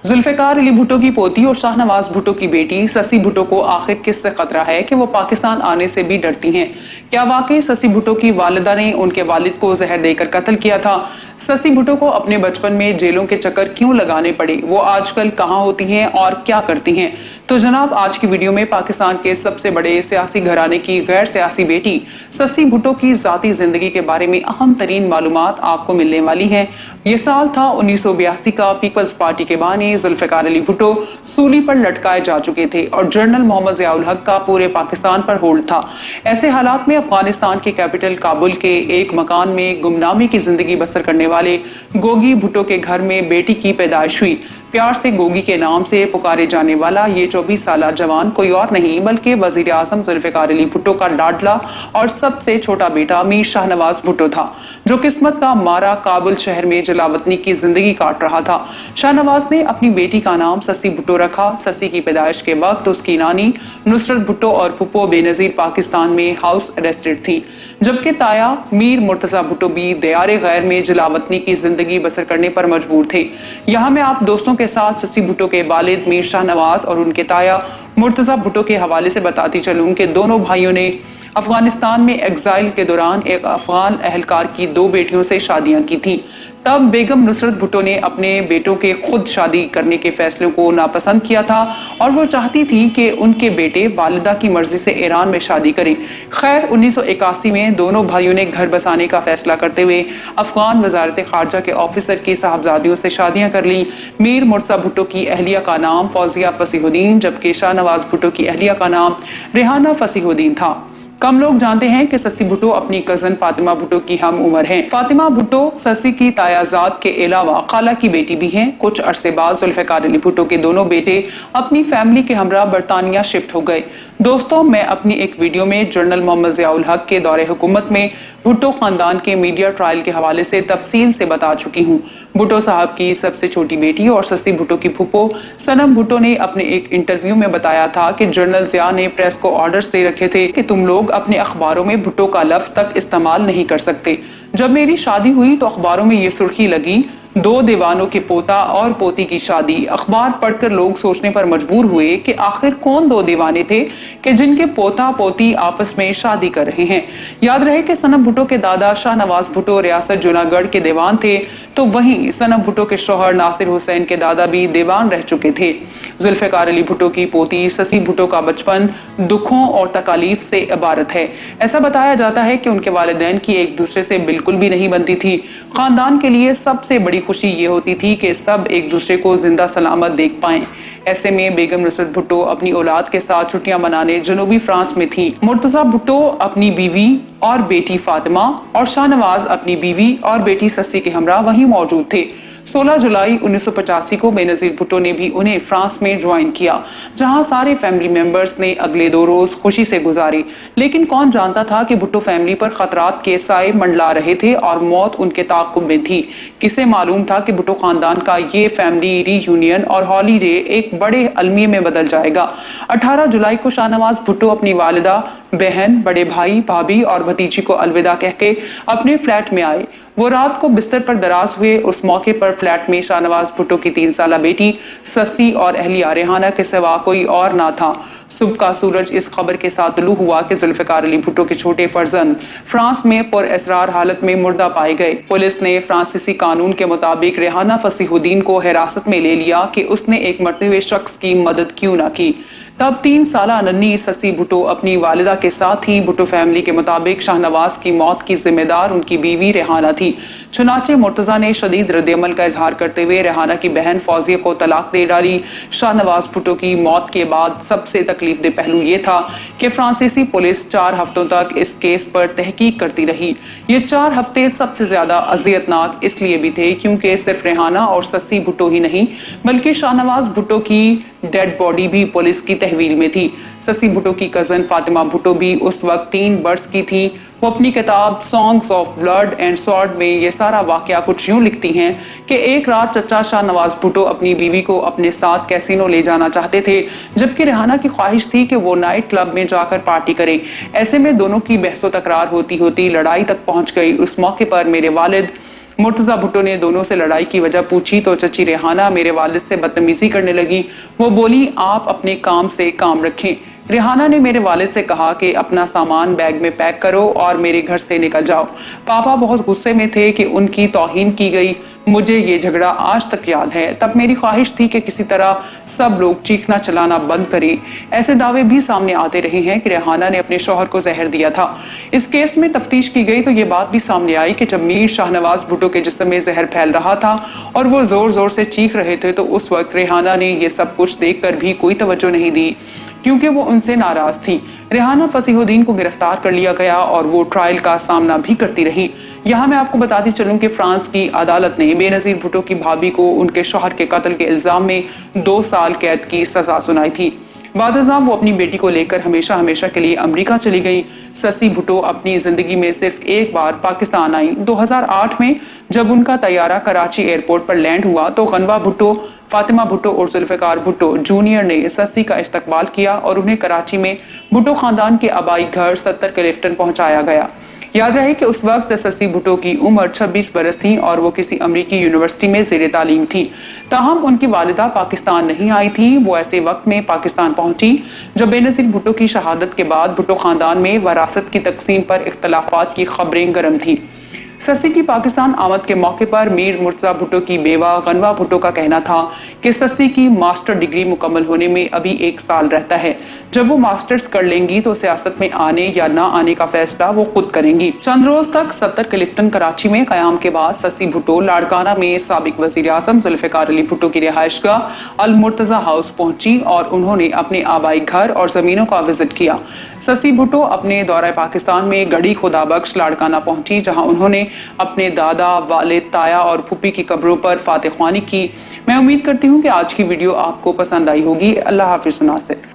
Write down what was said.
जुल्फिकार अली भुट्टो की पोती और शाहनवाज भुट्टो की बेटी ससी भुट्टो को आखिर किससे खतरा है कि वो पाकिस्तान आने से भी डरती हैं? क्या वाकई ससी भुट्टो की वालिदा ने उनके वालिद को जहर देकर कत्ल किया था? ससी भुट्टो को अपने बचपन में जेलों के चक्कर क्यों लगाने पड़े? वो आजकल कहां होती हैं और क्या करती हैं? तो जनाब, आज की वीडियो में पाकिस्तान के सबसे बड़े सियासी घराने की गैर सियासी बेटी ससी भुट्टो की जाती जिंदगी के बारे में अहम तरीन मालूमात आपको मिलने वाली है। ये साल था 1982 का। पीपल्स पार्टी के बानी जुल्फिकार अली भुट्टो सूली पर लटकाए जा चुके थे और जनरल मोहम्मद ज़ियाउल हक का पूरे पाकिस्तान पर होल्ड था। ऐसे हालात में अफगानिस्तान के कैपिटल काबुल के एक मकान में गुमनामी की जिंदगी बसर करने वाले गोगी भुट्टो के घर में बेटी की पैदाइश हुई। प्यार से गोगी के नाम से पुकारे जाने वाला ये 24 साल जवान कोई और नहीं बल्कि वजीर आजम जुल्फिकार अली भुट्टो का लाडला और सबसे छोटा बेटा मीर शाहनवाज भुट्टो था, जो किस्मत का मारा काबुल शहर में जलावतनी की जिंदगी काट रहा था। शाहनवाज ने अपनी बेटी का नाम ससी भुट्टो रखा। ससी की पैदाइश के वक्त उसकी नानी नुसरत भुट्टो और फुप्पो बेनजीर पाकिस्तान में हाउस अरेस्टेड थी, जबकि ताया मीर मुर्तजा भुट्टो भी दयारे गैर में जलावतनी की जिंदगी बसर करने पर मजबूर थे। यहाँ मैं आप दोस्तों के साथ ससी भुट्टो के वालिद मीर शाहनवाज और उनके ताया मुर्तजा भुट्टो के हवाले से बताती चलूं कि दोनों भाइयों ने अफगानिस्तान में एग्जाइल के दौरान एक अफगान अहलकार की 2 बेटियों से शादियां की थी। तब बेगम नुसरत भुट्टो ने अपने बेटों के खुद शादी करने के फैसले को नापसंद किया था और वो चाहती थी कि उनके बेटे वालिदा की मर्जी से ईरान में शादी करें। खैर 1981 में दोनों भाइयों ने घर बसाने का फैसला करते हुए अफगान वजारत खारजा के ऑफिसर की साहबजादियों से शादियां कर ली। मीर मुर्तजा भुट्टो की अहलिया का नाम फौजिया फसीहुद्दीन जबकि शाहनवाज भुट्टो की अहलिया का नाम रेहाना फसीहुद्दीन था। कम लोग जानते हैं कि ससी भुट्टो अपनी कजन फातिमा भुट्टो की हम उम्र हैं। फातिमा भुट्टो ससी की तायाजाद के अलावा खाला की बेटी भी हैं। कुछ अरसे बाद जुल्फिकार अली भुट्टो के दोनों बेटे अपनी फैमिली के हमरा बरतानिया शिफ्ट हो गए। दोस्तों, मैं अपनी एक वीडियो में जनरल मोहम्मद ज़ियाउल हक के दौरे हुकूमत में भुट्टो खानदान के मीडिया ट्रायल के हवाले से तफसील से बता चुकी हूँ। भुट्टो साहब की सबसे छोटी बेटी और ससी भुट्टो की फुप्पो सनम भुट्टो ने अपने एक इंटरव्यू में बताया था कि जनरल ज़िया ने प्रेस को ऑर्डर्स दे रखे थे कि तुम लोग अपने अखबारों में भुट्टो का लफ्ज तक इस्तेमाल नहीं कर सकते। जब मेरी शादी हुई तो अखबारों में ये सुर्खी लगी, 2 दीवानों के पोता और पोती की शादी। अखबार पढ़कर लोग सोचने पर मजबूर हुए कि आखिर कौन 2 दीवाने थे कि जिनके पोता पोती आपस में शादी कर रहे हैं। याद रहे कि सनम भुट्टो के दादा शाहनवाज भुट्टो रियासत जूनागढ़ के दीवान थे, तो वहीं सनम भुट्टो के शौहर नासिर हुसैन के दादा भी दीवान रह चुके थे। जुल्फिकार अली भुट्टो की पोती ससी भुट्टो का बचपन दुखों और तकालीफ से इबारत है। ऐसा बताया जाता है कि उनके वालिदैन की एक दूसरे से बिल्कुल भी नहीं बनती थी। खानदान के लिए सबसे बड़ी खुशी ये होती थी कि सब एक दूसरे को जिंदा सलामत देख पाएं। ऐसे में बेगम नुसरत भुट्टो अपनी औलाद के साथ छुट्टियां मनाने जनूबी फ्रांस में थी। मुर्तजा भुट्टो अपनी बीवी और बेटी फातिमा और शाहनवाज अपनी बीवी और बेटी ससी के हमरा वहीं मौजूद थे। 16 जुलाई 1985 को बेनजीर भुट्टो ने भी उन्हें फ्रांस में ज्वाइन किया, जहां सारे फैमिली मेंबर्स ने अगले 2 रोज खुशी से गुजारे। लेकिन कौन जानता था कि भुट्टो फैमिली पर खतरात के साए मंडला रहे थे और मौत उनके ताक़ुब में थी। किसे मालूम था कि भुट्टो खानदान का ये फैमिली रीयूनियन और हॉलीडे एक बड़े अलमिये में बदल जाएगा। 18 जुलाई को शाहनवाज भुट्टो अपनी वालिदा, बहन, बड़े भाई, भाभी और भतीजी को अलविदा कह के अपने फ्लैट में आए। वो रात को बिस्तर पर दराज हुए। उस मौके पर फ्लैट में शाहनवाज भुट्टो की 3 साला बेटी ससी और अहलिया रेहाना के सिवा कोई और ना था। सुबह का सूरज इस खबर के साथ तुलू हुआ कि जुल्फिकार अली भुट्टो के छोटे फर्जंद फ्रांस में पुरअसरार हालत में मुर्दा पाए गए। पुलिस ने फ्रांसीसी कानून के मुताबिक रेहाना फसीहुद्दीन को हिरासत में ले लिया कि उसने एक मरते हुए शख्स की मदद क्यों ना की। तब 3 साला नन्ही ससी भुट्टो अपनी वालिदा के साथ ही भुट्टो फैमिली के मुताबिक शाहनवाज की मौत की जिम्मेदार उनकी बीवी रेहाना थी। चुनाचे मुर्तजा ने शदीद रद्दअमल का इजहार करते हुए रेहाना की बहन फौजिया को तलाक दे डाली। शाहनवाज भुट्टो की मौत के बाद सबसे तकलीफदे पहलू ये था कि फ्रांसीसी पुलिस 4 हफ्तों तक इस केस पर तहकीक करती रही। ये 4 हफ्ते सबसे ज्यादा अजियतनाक इसलिए भी थे क्योंकि सिर्फ रेहाना और ससी भुट्टो ही नहीं बल्कि शाहनवाज भुट्टो की डेड बॉडी भी पुलिस की तहवील में थी। ससी भुट्टो की कजन फातिमा भुट्टो भी उस वक्त 3 बरस की थी। वो अपनी किताब songs of blood and sword में ये सारा वाकया कुछ यूं लिखती हैं कि एक रात चचा शाहनवाज भुट्टो अपनी बीवी को अपने साथ कैसीनो ले जाना चाहते थे, जबकि रेहाना की ख्वाहिश थी कि वो नाइट क्लब में जाकर पार्टी करे। ऐसे में दोनों की बहसो तकरार होती होती लड़ाई तक पहुंच गई। उस मौके पर मेरे वालिद मुर्तजा भुट्टो ने दोनों से लड़ाई की वजह पूछी तो चची रेहाना मेरे वालिद से बदतमीजी करने लगी। वो बोली, आप अपने काम से काम रखें। रेहाना ने मेरे वालिद से कहा कि अपना सामान बैग में पैक करो और मेरे घर से निकल जाओ। पापा बहुत गुस्से में थे कि उनकी तौहीन की गई। मुझे ये झगड़ा आज तक याद है। तब मेरी ख्वाहिश थी कि किसी तरह सब लोग चीखना चलाना बंद करें। ऐसे दावे भी सामने आते रहे हैं कि रेहाना ने अपने शौहर को जहर दिया था। इस केस में तफ्तीश की गई तो ये बात भी सामने आई कि जब मीर शाहनवाज भुट्टो के जिस्म में जहर फैल रहा था और वो जोर जोर से चीख रहे थे तो उस वक्त रेहाना ने ये सब कुछ देखकर भी कोई तवज्जो नहीं दी क्योंकि वो उनसे नाराज थी। रेहाना फसीहुद्दीन को गिरफ्तार कर लिया गया और वो ट्रायल का सामना भी करती रही। यहाँ मैं आपको बताती चलूं कि फ्रांस की अदालत ने बेनजीर भुट्टो की भाभी को उनके शौहर के कत्ल के इल्जाम में 2 साल कैद की सजा सुनाई थी। बादशाह वो अपनी बेटी को लेकर हमेशा हमेशा के लिए अमेरिका चली गई। ससी भुट्टो अपनी जिंदगी में सिर्फ एक बार पाकिस्तान आई। 2008 में जब उनका तैयारा कराची एयरपोर्ट पर लैंड हुआ तो गनवा भुट्टो, फातिमा भुट्टो और जुल्फिकार भुट्टो जूनियर ने ससी का इस्तकबाल किया और उन्हें कराची में भुट्टो खानदान के आबाई घर 70 क्लिफ्टन पहुंचाया गया। याद रहे कि उस वक्त ससी भुट्टो की उम्र 26 बरस थी और वो किसी अमेरिकी यूनिवर्सिटी में ज़ेरे तालीम थी। ताहम उनकी वालिदा पाकिस्तान नहीं आई थी। वो ऐसे वक्त में पाकिस्तान पहुंची जब बेनजीर भुट्टो की शहादत के बाद भुट्टो खानदान में वरासत की तकसीम पर इख्तलाफात की खबरें गर्म थी। ससी की पाकिस्तान आमद के मौके पर मीर मुर्तजा भुट्टो की बेवा गनवा भुट्टो का कहना था कि ससी की मास्टर डिग्री मुकम्मल होने में अभी 1 साल रहता है। जब वो मास्टर्स कर लेंगी तो सियासत में आने या ना आने का फैसला वो खुद करेंगी। चंद रोज तक 70 क्लिफ्टन कराची में कयाम के बाद ससी भुट्टो लाड़काना में साबिक वजीर आजम जुल्फिकार अली भुट्टो की रिहाइशगाह अल मुर्तजा हाउस पहुंची और उन्होंने अपने आबाई घर और जमीनों का विजिट किया। ससी भुट्टो अपने दौरे पाकिस्तान में गढ़ी खुदाबख्श लाड़काना पहुंची जहां उन्होंने अपने दादा, वालिद, ताया और फूफी की कब्रों पर फातिह ख्वानी की। मैं उम्मीद करती हूँ कि आज की वीडियो आपको पसंद आई होगी। अल्लाह हाफिज नासिर।